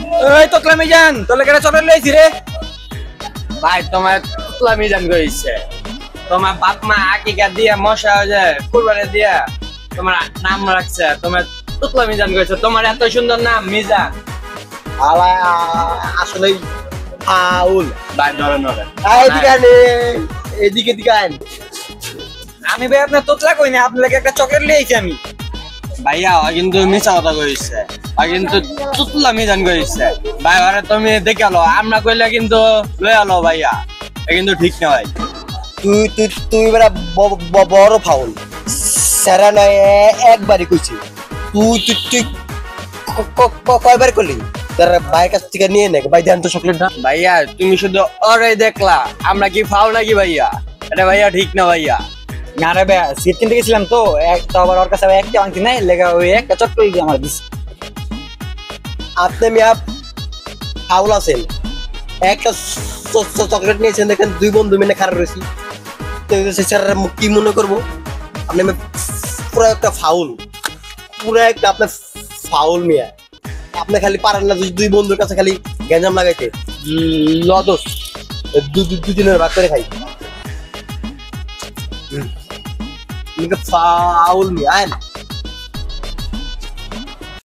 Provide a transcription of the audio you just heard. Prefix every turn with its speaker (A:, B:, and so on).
A: এই তোতলা মিজান তোলে কেটে চলে লইছি রে
B: ভাই তোমার তোতলা মিজান কইছে তোমার বাপ মা আকিকা দিয়া মশা হয়ে কুরবানি দিয়া তোমার নাম রাখছে তোমার তোতলা মিজান কইছে তোমার এত সুন্দর নাম মিজান
C: আলা আসলে ফাউল
B: ভাই ধরেন ধরেন
C: এদিকে দিকে আইন
A: আমি ভাই আপনার তোতলা কই না আপনার লাগে একটা চকলেট লইছি আমি
B: ভাইয়া ও কিন্তু মিছা কথা কইছে ও কিন্তু তোতলা মিজান কইছে ভাই আরে তুমি দেখে আলো আমরা কইলে কিন্তু লই আলো ভাইয়া এ কিন্তু ঠিক না ভাই
C: তুই তুই তুই বড় ফাউল সারা নয় একবারই কইছি তুই তুই তুই কয়বার করলি তার ভাইয়ের কাছ থেকে নিয়ে নে ভাই দেন তো চকলেটটা
B: ভাইয়া তুমি শুধু ওরে দেখলা আমরা কি ফাউল নাকি ভাইয়া এটা ভাইয়া ঠিক না ভাইয়া
A: না রে ভাই সিট কিনতে গেছিলাম তো একটা আবার ওর কাছে একটা আনতি নাই লেগা ওই একটা চকলেট দিয়ে আমার দিছে
C: আপনি মিয়া ফাউল আছেন একটা চকলেট নিয়েছেন দেখেন দুই বন্ধু মিলে খারাপ রয়েছি স্যার কি মনে করবো আপনি পুরো একটা ফাউল পুরো একটা আপনার ফাউল মিয়া আপনি খালি পারেন না দুই বন্ধুর কাছে খালি গ্যাঞ্জাম লাগাইতে লদোস দুদিনের ভাগ করে খাই ফাউল মিয়া